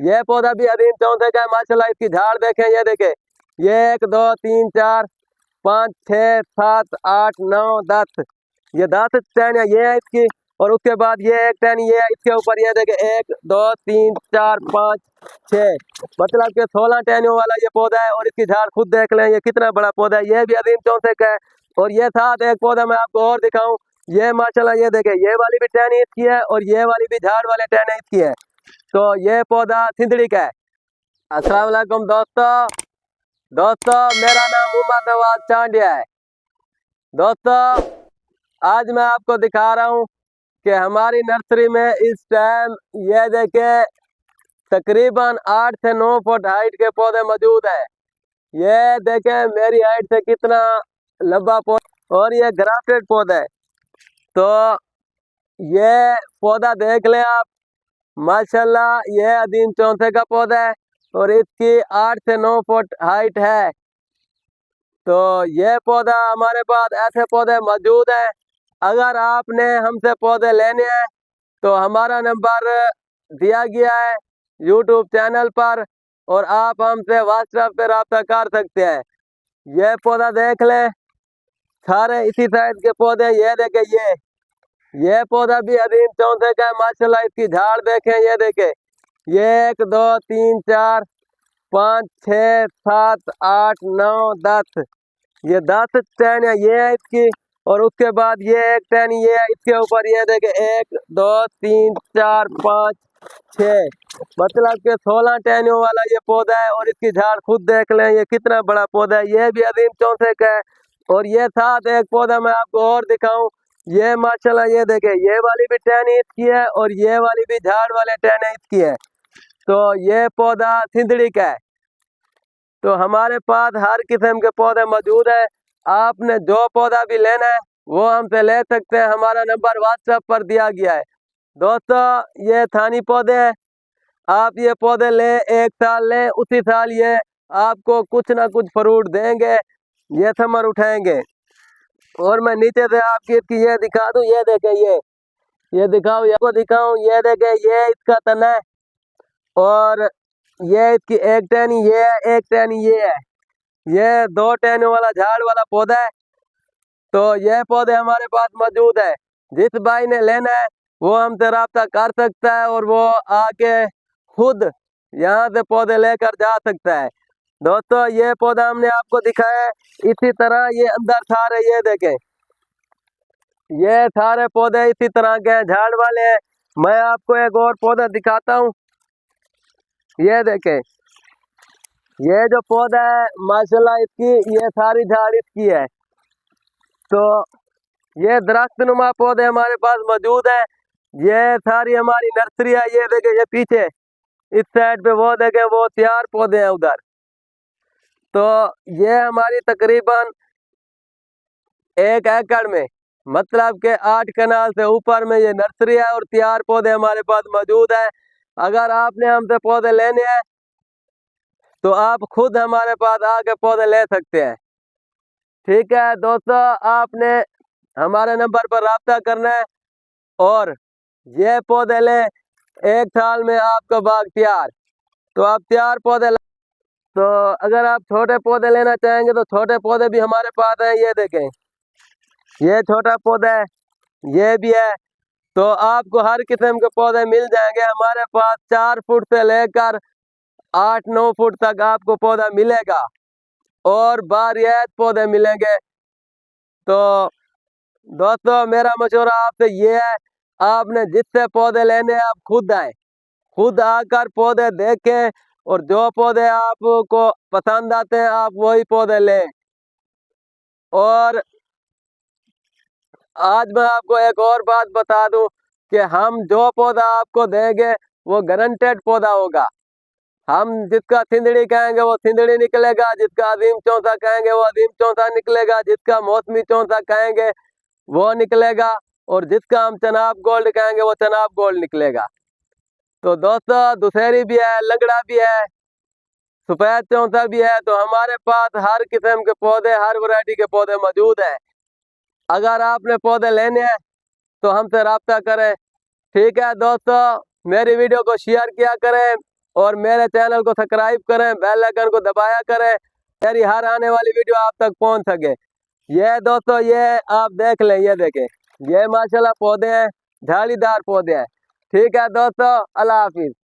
ये पौधा भी अदीम चौंथे का है माशाल्लाह। इसकी झाड़ देखें, ये देखें, ये 1 2 3 4 5 6 7 8 9 10, ये 10 टहनियाँ ये है इसकी। और उसके बाद ये एक टहनी ये है इसके ऊपर, ये देखें 1 2 3 4 5 6, मतलब कि 16 टहनियों वाला ये पौधा है। और इसकी झाड़ खुद देख लें, ये कितना बड़ा पौधा है। ये भी अदीम चौंथे का है। और ये साथ एक पौधा मैं आपको और दिखाऊं, ये माशाल्लाह ये देखें, ये वाली भी टहनी इसकी है और ये वाली भी झाड़ वाले टहनी इसकी है। तो ये पौधा सिंदड़ी का है। अस्सलाम वालेकुम दोस्तों, मेरा नाम उमर नवाज चांडिया है। दोस्तों, आज मैं आपको दिखा रहा हूँ कि हमारी नर्सरी में इस टाइम ये देखें तकरीबन 8 से 9 फुट हाइट के पौधे मौजूद हैं। ये देखें मेरी हाइट से कितना लंबा पौधा, और ये ग्राफ्टेड पौधा है। तो ये पौधा देख लें आप, माशाल्लाह ये अदीम चौंथे का पौधा है और इसकी 8 से 9 फुट हाइट है। तो ये पौधा हमारे पास ऐसे पौधे मौजूद हैं। अगर आपने हमसे पौधे लेने हैं तो हमारा नंबर दिया गया है यूट्यूब चैनल पर, और आप हमसे व्हाट्सएप पे रब्ता कर सकते हैं। ये पौधा देख लें, सारे इसी साइज के पौधे। ये देखें, ये पौधा भी अदीम चौंथे का है माशाल्लाह। इसकी झाड़ देखें, ये देखें, ये 1 2 3 4 5 6 7 8 9 10, ये 10 टहनियाँ ये है इसकी। और उसके बाद ये एक टहनी ये है इसके ऊपर, ये देखें 1 2 3 4 5 6, मतलब कि 16 टहनियों वाला ये पौधा है। और इसकी झाड़ खुद देख लें, ये कितना बड़ा पौधा है। ये भी अदीम चौंथे का है। और ये साथ एक पौधा मैं आपको और दिखाऊं, ये माशाल्लाह ये देखें, ये वाली भी टहनी इसकी है और ये वाली भी झाड़ वाले टहनी इसकी है। तो ये पौधा सिंदड़ी का है। तो हमारे पास हर किस्म के पौधे मौजूद हैं। आपने जो पौधा भी लेना है वो हमसे ले सकते हैं। हमारा नंबर व्हाट्सएप पर दिया गया है। दोस्तों, ये थानी पौधे हैं। आप ये पौधे लें, 1 साल लें, उसी साल ये आपको कुछ ना कुछ फ्रूट देंगे, ये थमर उठाएंगे। और मैं नीचे से आपकी इसकी ये दिखा दूं, ये देखें, ये दिखाऊं, ये को दिखाऊं, ये देखें, ये इसका तना है और ये इसकी एक टहनी ये है, एक टहनी ये है। ये 2 टहनियों वाला झाड़ वाला पौधा है। तो ये पौधे हमारे पास मौजूद है। जिस भाई ने लेना है वो हमसे रब्ता कर सकता है और वो आके खुद यहाँ से पौधे लेकर जा सकता है। दोस्तों, ये पौधा हमने आपको दिखाया है। इसी तरह ये अंदर सारे ये देखें, ये सारे पौधे इसी तरह के हैं, झाड़ वाले हैं। मैं आपको एक और पौधा दिखाता हूँ, ये देखें, ये जो पौधा है माशाल्लाह इसकी ये सारी झाड़ इसकी है। तो ये दरख्त नुमा पौधे हमारे पास मौजूद है। ये सारी हमारी नर्सरी है। ये देखें, ये पीछे इस साइड पे वो देखें, वो तैयार पौधे हैं उधर। तो ये हमारी तकरीबन 1 एकड़ में, मतलब के 8 कनाल से ऊपर में ये नर्सरी है और तैयार पौधे हमारे पास मौजूद है। अगर आपने हमसे पौधे लेने हैं तो आप खुद हमारे पास आके पौधे ले सकते हैं। ठीक है दोस्तों, आपने हमारे नंबर पर रब्ता करना है और ये पौधे लें, 1 साल में आपका बाग तैयार। तो आप तैयार पौधे तो अगर आप छोटे पौधे लेना चाहेंगे तो छोटे पौधे भी हमारे पास हैं। ये देखें, ये छोटा पौधा है, ये भी है। तो आपको हर किस्म के पौधे मिल जाएंगे हमारे पास। 4 फुट से लेकर 8 9 फुट तक आपको पौधा मिलेगा और बारियात पौधे मिलेंगे। तो दोस्तों, मेरा मशवरा आपसे ये है, आपने जिससे पौधे लेने आप खुद आए, खुद आकर पौधे देखें और जो पौधे आपको पसंद आते हैं आप वही पौधे लें। और आज मैं आपको एक और बात बता दूं कि हम जो पौधा आपको देंगे वो गारंटेड पौधा होगा। हम जिसका सिंदड़ी कहेंगे वो सिंदड़ी निकलेगा, जिसका अदीम चौंथा कहेंगे वो अदीम चौंथा निकलेगा, जिसका मौसमी चौंथा कहेंगे वो निकलेगा, और जिसका हम चनाब गोल्ड कहेंगे वो चनाब गोल्ड निकलेगा। तो दोस्तों, दुशहरी भी है, लंगड़ा भी है, सफेद चौंथा भी है। तो हमारे पास हर किस्म के पौधे, हर वैरायटी के पौधे मौजूद हैं। अगर आपने पौधे लेने हैं तो हमसे रब्ता करें। ठीक है दोस्तों, मेरी वीडियो को शेयर किया करें, और मेरे चैनल को सब्सक्राइब करें, बेल आइकन को दबाया करें, मेरी हर आने वाली वीडियो आप तक पहुंच सके। ये दोस्तों ये आप देख लें, ये देखें, ये माशाल्लाह पौधे हैं, झाड़ीदार पौधे हैं। ठीक है दोस्तों, अल्लाह हाफिज।